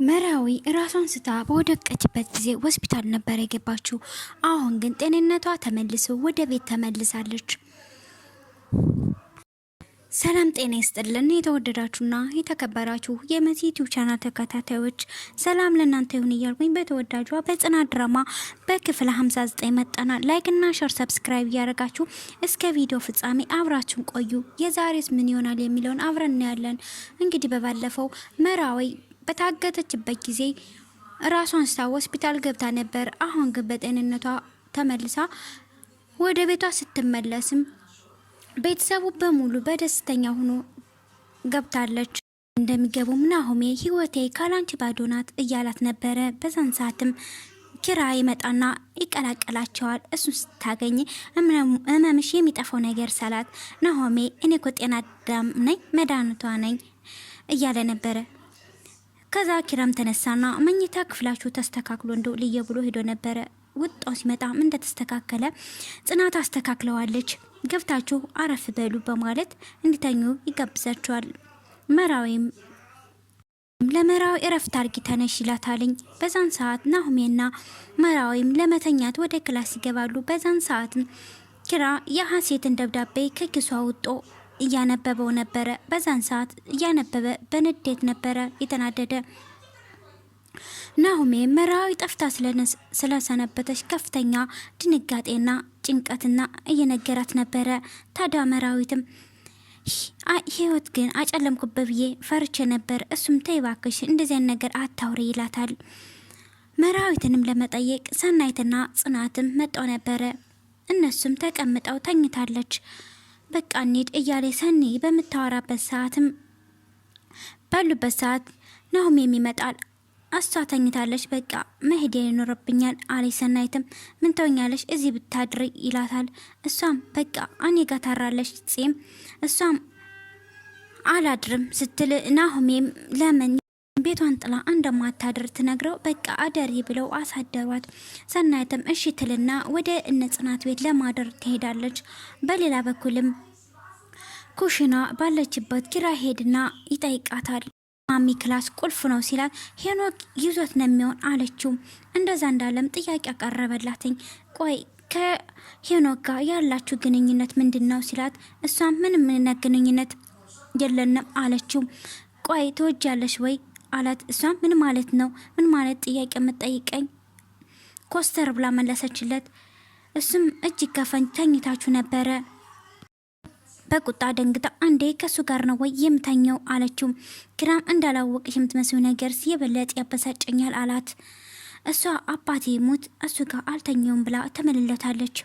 መራዊ ራሷን ስታ በወደቀችበት ጊዜ ሆስፒታል ነበር የገባችው። አሁን ግን ጤንነቷ ተመልሶ ወደ ቤት ተመልሳለች። ሰላም ጤና ይስጥልን የተወደዳችሁና የተከበራችሁ የመሲ ዩቲዩብ ቻናል ተከታታዮች ሰላም ለእናንተ ይሁን እያልኩኝ በተወዳጇ በጽናት ድራማ በክፍል 59 መጣናል። ላይክ እና ሼር ሰብስክራይብ እያደረጋችሁ እስከ ቪዲዮ ፍጻሜ አብራችሁን ቆዩ። የዛሬስ ምን ይሆናል የሚለውን አብረን እናያለን። እንግዲህ በባለፈው መራዊ በታገተችበት ጊዜ ራሷን ስታ ሆስፒታል ገብታ ነበር። አሁን ግን በጤንነቷ ተመልሳ ወደ ቤቷ ስትመለስም ቤተሰቡ በሙሉ በደስተኛ ሆኖ ገብታለች። እንደሚገቡም ናሆሜ ህይወቴ ካላንቺ ባዶ ናት እያላት ነበረ። በዛን ሰዓትም ኪራ ይመጣና ይቀላቀላቸዋል። እሱን ስታገኝ እመምሽ የሚጠፋው ነገር ሰላት ናሆሜ እኔ እኮ ጤና አዳም ነኝ መድኃኒቷ ነኝ እያለ ነበረ። ከዛ ኪራም ተነሳና መኝታ ክፍላችሁ ተስተካክሎ እንደው ልየ ብሎ ሄዶ ነበረ። ውጣው ሲመጣ ምን እንደተስተካከለ ጽናት አስተካክለዋለች። ገብታችሁ አረፍ በሉ በማለት እንዲተኙ ይጋብዛቸዋል። መራዊም ለመራዊ እረፍት አርጊ ተነሽ ይላታልኝ። በዛን ሰዓት ናሆሜና መራዊም ለመተኛት ወደ ክላስ ይገባሉ። በዛን ሰዓትም ኪራ የሐሴትን ደብዳቤ ከኪሷ ወጦ እያነበበው ነበረ። በዛን ሰዓት እያነበበ በንዴት ነበረ የተናደደ። ናሆሜ መራዊ ጠፍታ ስለሰነበተች ከፍተኛ ድንጋጤና ጭንቀትና እየነገራት ነበረ። ታዲያ መራዊትም ህይወት ግን አጨለምኩበት ብዬ ፈርቼ ነበር፣ እሱም ተይ እባክሽ እንደዚያን ነገር አታውሪ ይላታል። መራዊትንም ለመጠየቅ ሰናይትና ጽናትም መጣው ነበረ። እነሱም ተቀምጠው ተኝታለች። በቃ እንሂድ እያለ ሰኒ በምታወራበት ሰዓትም ባሉበት ሰዓት ናሆሜም ይመጣል። አሷ ተኝታለች። በቃ መሄድ ይኖርብኛል አለ ሰናይትም ምን ተወኛለሽ እዚህ ብታድሪ ይላታል። እሷም በቃ እኔ ጋር ታራለች ጺም እሷም አላድርም ስትል ናሆሜም ለምን ቤቷን ጥላ እንደማታድር ትነግረው በቃ አደሪ ብለው አሳደሯት። ሰናይትም እሺ ትልና ወደ እነ ጽናት ቤት ለማደር ትሄዳለች። በሌላ በኩልም ኩሽና ባለችበት ኪራ ሄድና ይጠይቃታል። ማሚ ክላስ ቁልፍ ነው ሲላት ሄኖክ ይዞት ነው የሚሆን አለችው። እንደዛ እንዳለም ጥያቄ አቀረበላትኝ። ቆይ ከሄኖክ ጋር ያላችሁ ግንኙነት ምንድን ነው ሲላት እሷም ምንም ግንኙነት የለንም አለችው። ቆይ ትወጃለሽ ወይ አላት። እሷም ምን ማለት ነው ምን ማለት ጥያቄ የምትጠይቀኝ ኮስተር ብላ መለሰችለት። እሱም እጅግ ከፈን ተኝታችሁ ነበረ። በቁጣ ደንግጣ አንዴ ከሱ ጋር ነው ወይ የምተኘው አለችው። ኪራም እንዳላወቅሽ የምትመስሉ ነገር የበለጠ ያበሳጨኛል አላት። እሷ አባቴ ሞት እሱ ጋር አልተኘውም ብላ ተመልለታለች።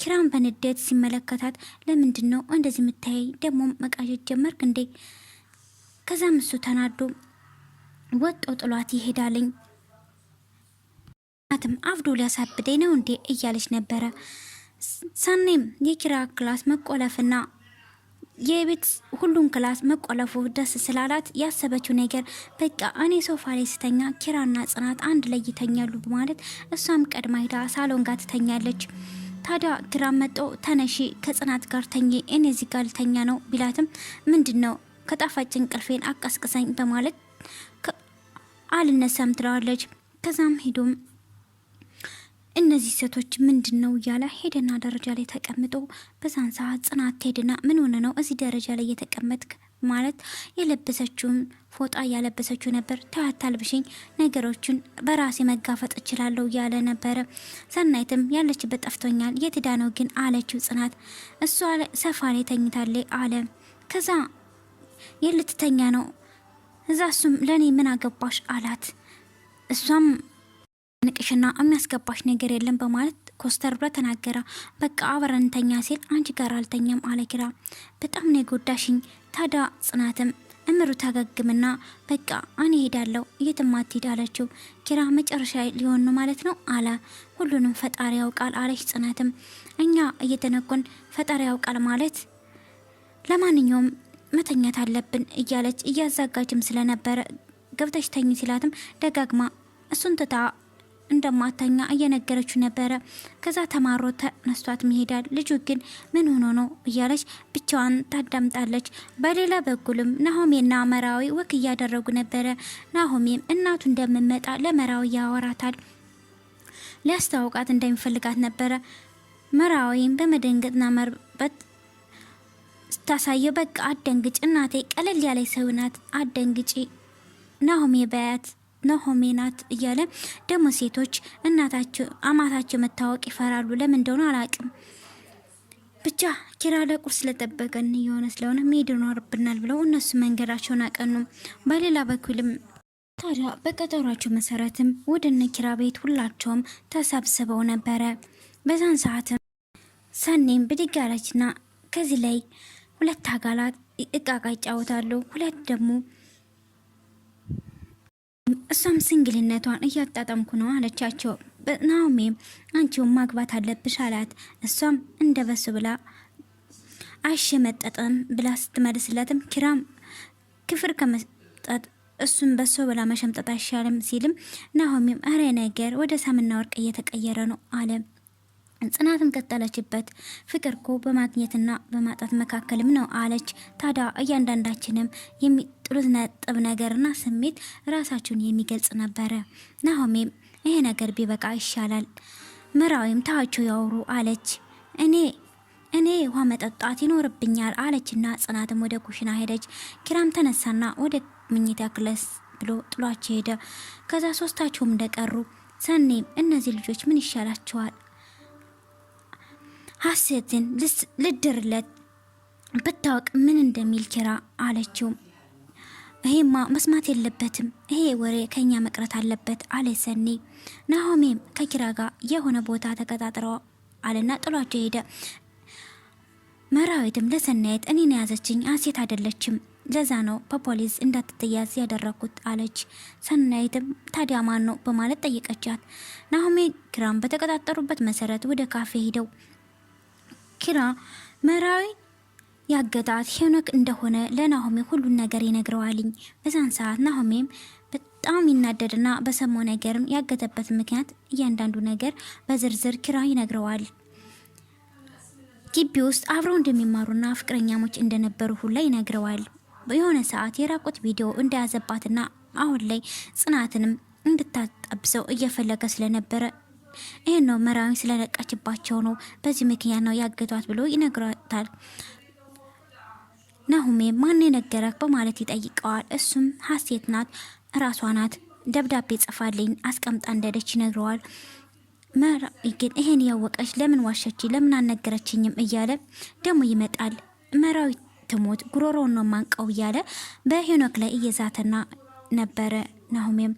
ኪራም በንዴት ሲመለከታት ለምንድን ነው እንደዚህ የምታየኝ ደግሞ መቃዠት ጀመርክ እንዴ? ከዛም እሱ ተናዶ ወጦ ጥሏት ይሄዳልኝ። ናትም አብዶ ሊያሳብደኝ ነው እንዴ እያለች ነበረ። ሰኔም የኪራ ክላስ መቆለፍና የቤት ሁሉም ክላስ መቆለፉ ደስ ስላላት ያሰበችው ነገር በቃ እኔ ሶፋ ላይ ስተኛ ኪራና ጽናት አንድ ላይ ይተኛሉ በማለት እሷም ቀድማ ሄዳ ሳሎን ጋር ትተኛለች። ታዲያ ኪራ መጦ ተነሺ ከጽናት ጋር ተኚ እኔ እዚህ ጋር ልተኛ ነው ቢላትም ምንድን ነው ከጣፋጭ እንቅልፌን አቀስቅሰኝ በማለት አልነሳም ትለዋለች። ከዛም ሄዶም እነዚህ ሴቶች ምንድን ነው እያለ ሄደና ደረጃ ላይ ተቀምጦ በዛን ሰዓት ጽናት ሄድና ምን ሆነ ነው እዚህ ደረጃ ላይ እየተቀመጥክ ማለት የለበሰችውን ፎጣ እያለበሰችው ነበር። ታታልብሽኝ ነገሮችን በራሴ መጋፈጥ እችላለሁ እያለ ነበረ። ሰናይትም ያለችበት ጠፍቶኛል የትዳ ነው ግን አለችው ጽናት። እሷ ሰፋ ላይ ተኝታለች አለ። ከዛ የልትተኛ ነው እዛ እሱም ለእኔ ምን አገባሽ አላት። እሷም ንቅሽና የሚያስገባሽ ነገር የለም በማለት ኮስተር ብሎ ተናገረ። በቃ አብረን እንተኛ ሲል አንቺ ጋር አልተኛም አለ ኪራ። በጣም ነው የጎዳሽኝ። ታዲያ ጽናትም እምሩ ታገግምና በቃ እኔ ሄዳለሁ የትም አትሄድ አለችው። ኪራ መጨረሻ ሊሆን ነው ማለት ነው አለ። ሁሉንም ፈጣሪ ያውቃል አለች ጽናትም። እኛ እየተነኮን ፈጣሪ ያውቃል ማለት ለማንኛውም መተኛት አለብን እያለች እያዛጋጅም ስለነበረ ገብተሽ ተኝ ሲላትም ደጋግማ እሱን ትታ እንደማታኛ እየነገረችው ነበረ። ከዛ ተማሮ ተነስቷት ይሄዳል። ልጁ ግን ምን ሆኖ ነው እያለች ብቻዋን ታዳምጣለች። በሌላ በኩልም ናሆሜና መራዊ ወክ እያደረጉ ነበረ። ናሆሜም እናቱ እንደምመጣ ለመራዊ ያወራታል። ሊያስታውቃት እንደሚፈልጋት ነበረ። መራዊም በመደንገጥና መርበት ስታሳየው በቃ አደንግጭ እናቴ ቀለል ያለ ሰው ናት፣ አደንግጪ ናሆሜ በያት ናሆሜ ናት እያለ ደግሞ ሴቶች እናታቸው አማታቸው መታወቅ ይፈራሉ። ለምን እንደሆነ አላቅም። ብቻ ኪራ ለቁርስ ስለጠበቀን የሆነ ስለሆነ መሄድ ይኖርብናል ብለው እነሱ መንገዳቸውን አቀኑ። በሌላ በኩልም ታዲያ በቀጠሯቸው መሰረትም ወደነ ኪራ ቤት ሁላቸውም ተሰብስበው ነበረ። በዛን ሰዓትም ሰኔም ብድግ አለችና ከዚህ ላይ ሁለት አጋላት እቃቃ ይጫወታሉ። ሁለት ደግሞ እሷም ስንግልነቷን እያጣጣምኩ ነው አለቻቸው። ናሆሜም አንቺው ማግባት አለብሽ አላት። እሷም እንደበሱ ብላ አይሸመጠጥም ብላ ስትመልስለትም ኪራም ክፍር ከመስጠት እሱም በሶ ብላ መሸምጠጥ አይሻልም ሲልም ናሆሜም አረ ነገር ወደ ሳምና ወርቅ እየተቀየረ ነው አለ። ጽናትም ቀጠለችበት። ፍቅር እኮ በማግኘትና በማጣት መካከልም ነው አለች። ታዲያ እያንዳንዳችንም የሚጥሉት ነጥብ ነገርና ስሜት ራሳችሁን የሚገልጽ ነበረ። ናሆሜም ይሄ ነገር ቢበቃ ይሻላል፣ ምራዊም ታዋቸው ያወሩ አለች። እኔ ውሃ መጠጣት ይኖርብኛል አለችና ጽናትም ወደ ኩሽና ሄደች። ኪራም ተነሳና ወደ ምኝታ ክለስ ብሎ ጥሏቸው ሄደ። ከዛ ሶስታቸውም እንደቀሩ ሰኔም እነዚህ ልጆች ምን ይሻላቸዋል ሀሴትን ልድርለት ብታወቅ ምን እንደሚል ኪራ አለችው። ይሄማ መስማት የለበትም፣ ይሄ ወሬ ከኛ መቅረት አለበት አለ ሰኒ። ናሆሜም ከኪራ ጋር የሆነ ቦታ ተቀጣጥረው አለና ጥሏቸው ሄደ። መራዊትም ለሰናይት እኔን የያዘችኝ ሀሴት አይደለችም፣ ለዛ ነው በፖሊስ እንዳትተያዝ ያደረኩት አለች። ሰናይትም ታዲያ ማን ነው በማለት ጠየቀቻት። ናሆሜ ኪራም በተቀጣጠሩበት መሰረት ወደ ካፌ ሄደው ኪራ መራዊ ያገታት ሄኖክ እንደሆነ ለናሆሜ ሁሉን ነገር ይነግረዋልኝ። በዛን ሰዓት ናሆሜም በጣም ይናደድና በሰማው ነገርም ያገተበት ምክንያት እያንዳንዱ ነገር በዝርዝር ኪራ ይነግረዋል። ግቢ ውስጥ አብረው እንደሚማሩና ፍቅረኛሞች እንደነበሩ ሁላ ይነግረዋል። የሆነ ሰዓት የራቁት ቪዲዮ እንደያዘባትና አሁን ላይ ጽናትንም እንድታጠብሰው እየፈለገ ስለነበረ ይሄን ነው መራዊ ስለለቀችባቸው ነው፣ በዚህ ምክንያት ነው ያገቷት ብሎ ይነግራታል። ናሆሜ ማን የነገረክ በማለት ይጠይቀዋል። እሱም ሀሴት ናት፣ ራሷ ናት ደብዳቤ ጽፋልኝ አስቀምጣ እንደደች ይነግረዋል። መራዊ ግን ይሄን ያወቀች ለምን ዋሸች ለምን አልነገረችኝም እያለ ደግሞ ይመጣል። መራዊ ትሞት ጉሮሮውን ነው ማንቀው እያለ በሄኖክ ላይ እየዛተና ነበረ። ናሆሜም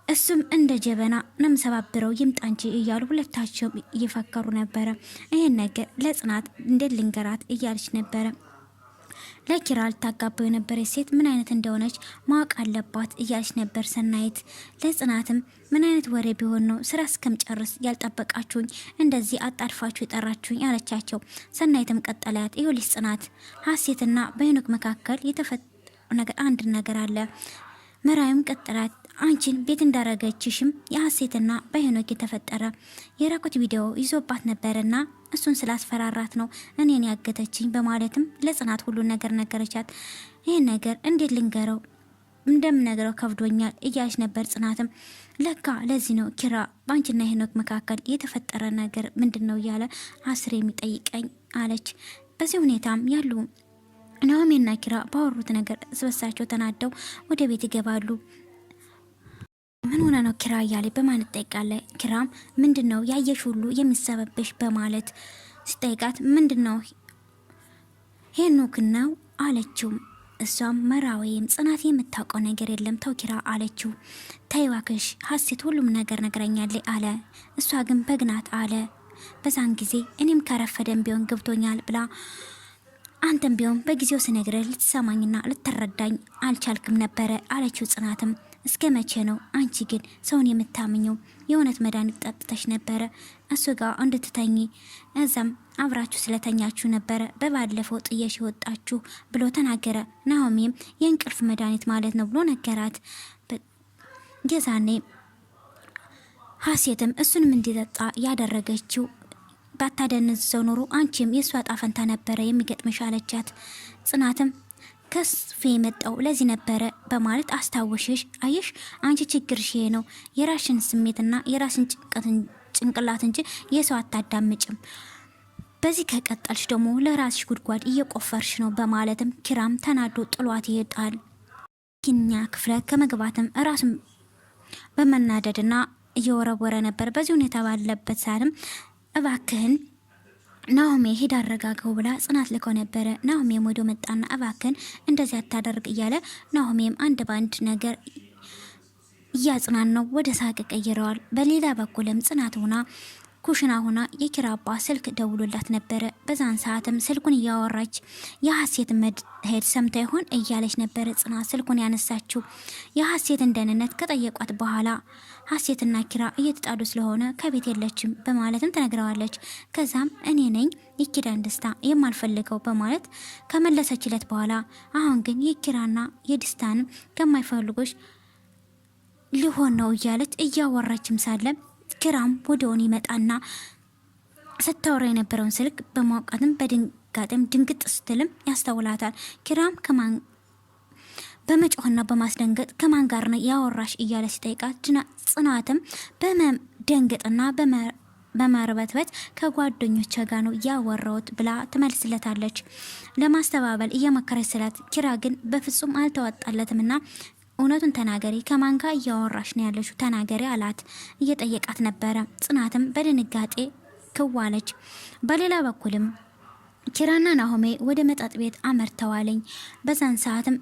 እሱም እንደ ጀበና ነው መሰባብረው ይምጣ እንጂ እያሉ ሁለታቸው እየፈከሩ ነበረ። ይሄን ነገር ለጽናት እንደልንገራት እያለች ነበረ። ለኪራ ልታጋባው የነበረች ሴት ምን አይነት እንደሆነች ማወቅ አለባት እያለች ነበር ሰናይት። ለጽናትም ምን አይነት ወሬ ቢሆን ነው ስራ እስከምጨርስ ያልጠበቃችሁኝ እንደዚህ አጣድፋችሁ የጠራችሁኝ አለቻቸው። ሰናይትም ቀጠላት። ይኸውልሽ ጽናት ሀሴትና በሄኖክ መካከል የተፈጠረ ነገር አንድ ነገር አለ። መራዊም ቀጠላት። አንቺን ቤት እንዳረገችሽም የሀሴትና በሄኖክ የተፈጠረ የራቁት ቪዲዮ ይዞባት ነበርና እሱን ስላስፈራራት ነው እኔን ያገተችኝ በማለትም ለጽናት ሁሉ ነገር ነገረቻት። ይህን ነገር እንዴት ልንገረው እንደምነግረው ከብዶኛል እያለች ነበር። ጽናትም ለካ ለዚህ ነው ኪራ በአንቺና ሄኖክ መካከል የተፈጠረ ነገር ምንድን ነው እያለ አስር የሚጠይቀኝ አለች። በዚህ ሁኔታም ያሉ ናሆሜና ኪራ ባወሩት ነገር ስበሳቸው ተናደው ወደ ቤት ይገባሉ። ምን ሆነ ነው ኪራ እያለ በማለት ጠይቃለች። ኪራም ምንድነው ያየሽ ሁሉ የሚሰበብሽ በማለት ሲጠይቃት ምንድነው ሄኖክ ነው አለችው። እሷም መራዊም ጽናት የምታውቀው ነገር የለም ተው ኪራ አለችው። ተይዋክሽ ሀሴት ሁሉም ነገር ነግረኛለች አለ። እሷ ግን በግናት አለ። በዛን ጊዜ እኔም ከረፈደን ቢሆን ገብቶኛል ብላ አንተም ቢሆን በጊዜው ስነግርህ ልትሰማኝና ልትረዳኝ አልቻልክም ነበረ አለችው። ጽናትም እስከ መቼ ነው አንቺ ግን ሰውን የምታምኘው? የእውነት መድኃኒት ጠጥተሽ ነበረ እሱ ጋር እንድትተኝ እዛም አብራችሁ ስለተኛችሁ ነበረ በባለፈው ጥየሽ ወጣችሁ ብሎ ተናገረ። ናሆሜም የእንቅልፍ መድኃኒት ማለት ነው ብሎ ነገራት። የዛኔ ሀሴትም እሱንም እንዲጠጣ ያደረገችው ባታደንዘው ኖሮ አንቺም የእሷ ዕጣ ፈንታ ነበረ የሚገጥምሽ አለቻት። ጽናትም ከስፌ የመጣው ለዚህ ነበረ በማለት አስታወሽሽ። አየሽ አንቺ ችግርሽ ይሄ ነው፣ የራስሽን ስሜትና የራስን ጭንቅላት እንጂ የሰው አታዳምጭም። በዚህ ከቀጠልሽ ደግሞ ለራስሽ ጉድጓድ እየቆፈርሽ ነው በማለትም ኪራም ተናዶ ጥሏት ይሄዳል። ኪኛ ክፍለ ከመግባትም ራሱን በመናደድና እየወረወረ ነበር። በዚህ ሁኔታ ባለበት ሰዓትም እባክህን ናሆሜ ሄድ አረጋገው ብላ ጽናት ልከው ነበረ። ናሆሜም ወደ መጣና እባክህን እንደዚህ አታደርግ እያለ ናሆሜም አንድ ባንድ ነገር እያጽናናው ወደ ሳቅ ቀይረዋል። በሌላ በኩልም ጽናት ሆና ኩሽና ሆና የኪራ አባ ስልክ ደውሎላት ነበረ። በዛን ሰዓትም ስልኩን እያወራች የሀሴት መሄድ ሰምታ ይሆን እያለች ነበረ ጽናት ስልኩን ያነሳችው። የሀሴትን ደህንነት ከጠየቋት በኋላ ሀሴትና ኪራ እየተጣዱ ስለሆነ ከቤት የለችም በማለትም ተነግረዋለች። ከዛም እኔ ነኝ የኪራን ደስታ የማልፈልገው በማለት ከመለሰችለት በኋላ አሁን ግን የኪራና የደስታን ከማይፈልጎች ሊሆን ነው እያለች እያወራችም ሳለ ኪራም ወደውን ይመጣና ስታወራ የነበረውን ስልክ በማውቃትም በድንጋጤም ድንግጥ ስትልም ያስተውላታል። ኪራም ከማን በመጮህና በማስደንገጥ ከማን ጋር ነው ያወራሽ እያለ ሲጠይቃት ጽናትም በመደንገጥና በመርበትበት ከጓደኞቿ ጋር ነው ያወራሁት ብላ ትመልስለታለች። ለማስተባበል እየመከረች ስላት ኪራ ግን በፍጹም አልተዋጣለትምና እውነቱን ተናገሪ፣ ከማን ጋር እያወራሽ ነው ያለሽው ተናገሪ አላት። እየጠየቃት ነበረ። ጽናትም በድንጋጤ ክዋለች። በሌላ በኩልም ኪራና ናሆሜ ወደ መጠጥ ቤት አመርተዋለኝ። በዛን ሰዓትም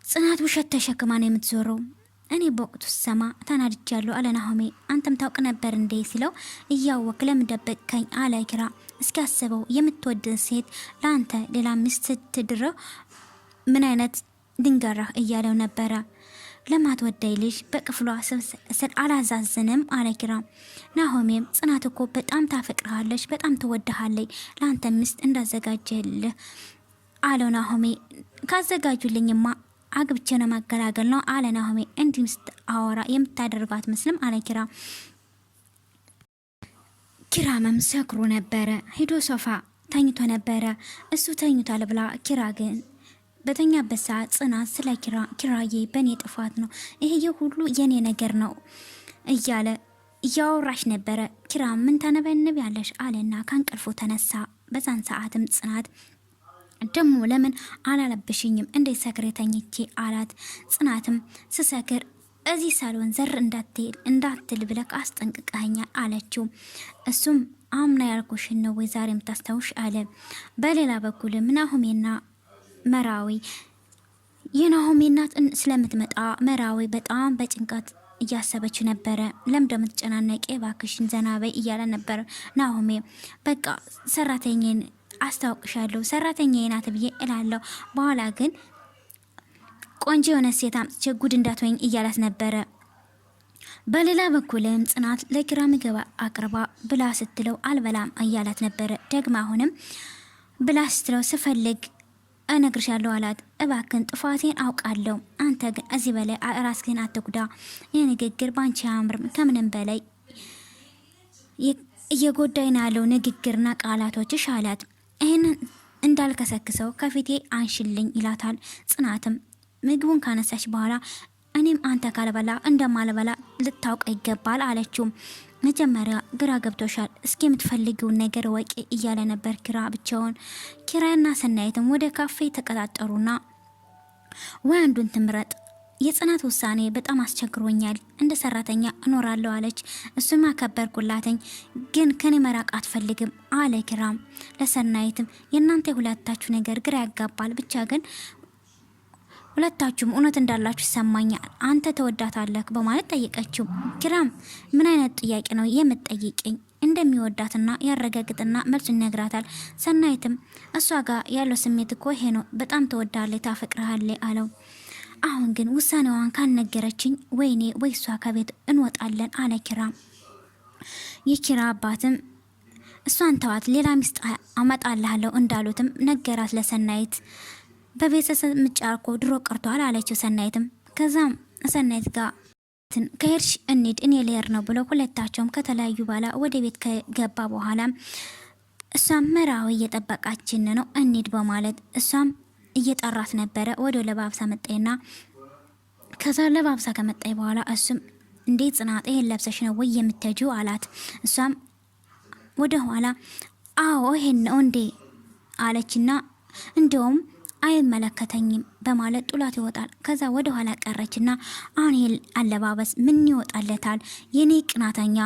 ጽናት ውሸት ተሸክማ ነው የምትዞረው። እኔ በወቅቱ ሰማ ተናድጃለሁ አለ ናሆሜ። አንተም ታውቅ ነበር እንዴ ሲለው እያወቅ ለምን ደበቅከኝ አለ ኪራ። እስኪ አስበው የምትወድን ሴት ለአንተ ሌላ ሚስት ስትድረው ምን አይነት ድንገራህ እያለው ነበረ። ለማትወዳይ ልጅ በክፍሏ ስል አላዛዝንም አለ ኪራ። ናሆሜም ጽናት እኮ በጣም ታፈቅርሃለች፣ በጣም ትወድሃለች፣ ለአንተ ሚስት እንዳዘጋጀልህ አለው ናሆሜ። ካዘጋጁልኝማ አግብቼ ነው ማገላገል ነው አለ ናሆሜ። እንዲህ ሚስት አወራ የምታደርጋት መስልም አለ ኪራ። ኪራምም ሰክሮ ነበረ። ሂዶ ሶፋ ተኝቶ ነበረ። እሱ ተኝቷል ብላ ኪራ ግን በተኛበት ሰዓት ጽናት ስለ ኪራዬ በእኔ ጥፋት ነው ይሄ ሁሉ የኔ ነገር ነው እያለ እያወራሽ ነበረ። ኪራ ምን ተነበንብ ያለሽ አለና ከእንቅልፉ ተነሳ። በዛን ሰዓትም ጽናት ደሞ ለምን አላለብሽኝም እንዴት ሰክሬ ተኝቼ አላት። ጽናትም ስሰክር እዚህ ሳሎን ዘር እንዳትል ብለክ አስጠንቅቀኸኛል አለችው። እሱም አምና ያልኩሽን ነው ወይ ዛሬ የምታስታውሽ አለ። በሌላ በኩልም ናሆሜና መራዊ የናሆሜ እናት ስለምትመጣ መራዊ በጣም በጭንቀት እያሰበች ነበረ። ለምደምትጨናነቂ ባክሽን ዘናበይ እያለ ነበር ናሆሜ። በቃ ሰራተኛዬን አስታውቅሻለሁ ሰራተኛዬ ናት ብዬ እላለሁ፣ በኋላ ግን ቆንጆ የሆነ ሴት አምጥቼ ጉድ እንዳትወኝ እያላት ነበረ። በሌላ በኩልም ጽናት ለኪራ ምግብ አቅርባ ብላ ስትለው አልበላም እያላት ነበረ። ደግማ አሁንም ብላ ስትለው ስፈልግ እነግርሻለሁ አላት። እባክን ጥፋቴን አውቃለሁ፣ አንተ ግን እዚህ በላይ ራስህን አትጉዳ፣ የንግግር ባንቺ አያምርም፣ ከምንም በላይ እየጎዳኝ ያለው ንግግርና ቃላቶችሽ አላት። ይህንን እንዳልከሰክሰው ከፊቴ አንሽልኝ ይላታል። ጽናትም ምግቡን ካነሳች በኋላ እኔም አንተ ካልበላ እንደማልበላ ልታውቅ ይገባል አለችው። መጀመሪያ ግራ ገብቶሻል፣ እስኪ የምትፈልጊውን ነገር ወቂ እያለ ነበር ኪራ ብቻውን። ኪራና ሰናይትም ወደ ካፌ ተቀጣጠሩና ወይ አንዱን ትምረጥ፣ የጽናት ውሳኔ በጣም አስቸግሮኛል፣ እንደ ሰራተኛ እኖራለሁ አለች። እሱማ ከበርኩላተኝ፣ ግን ከኔ መራቅ አትፈልግም አለ ኪራም። ለሰናይትም የእናንተ የሁለታችሁ ነገር ግራ ያጋባል፣ ብቻ ግን ሁለታችሁም እውነት እንዳላችሁ ይሰማኛል፣ አንተ ተወዳታለህ በማለት ጠየቀችው። ኪራም ምን አይነት ጥያቄ ነው የምትጠይቀኝ? እንደሚወዳትና ያረጋግጥና መልስ ይነግራታል። ሰናይትም እሷ ጋር ያለው ስሜት እኮ ይሄ ነው፣ በጣም ተወዳለች፣ ታፈቅርሃለች አለው። አሁን ግን ውሳኔዋን ካልነገረችኝ ወይኔ ወይ እሷ ከቤት እንወጣለን አለ ኪራ። የኪራ አባትም እሷን ተዋት፣ ሌላ ሚስት አመጣልሃለሁ እንዳሉትም ነገራት ለሰናይት። በቤተሰብ ምጫርኮ ድሮ ቀርቷል አለችው ሰናይትም። ከዛም ሰናይት ጋር ከሄድሽ እንሂድ እኔ ልሄድ ነው ብለው ሁለታቸውም ከተለያዩ በኋላ ወደ ቤት ከገባ በኋላ እሷም መራዊ እየጠበቃችን ነው እንሂድ በማለት እሷም እየጠራት ነበረ። ወደ ለባብሳ መጣይና ከዛ ለባብሳ ከመጣይ በኋላ እሱም እንዴት ጽናት ይሄን ለብሰሽ ነው ወይ የምትሄጂው አላት። እሷም ወደ ኋላ አዎ ይሄን ነው እንዴ አለችና እንደውም አይመለከተኝም በማለት ጡላት ይወጣል። ከዛ ወደ ኋላ ቀረችና አሁን ይሄ አለባበስ ምን ይወጣለታል የኔ ቅናተኛ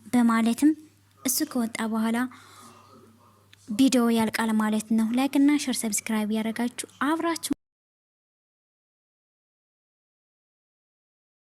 በማለትም እሱ ከወጣ በኋላ ቪዲዮ ያልቃል ማለት ነው። ላይክ እና ሼር ሰብስክራይብ ያደረጋችሁ አብራችሁ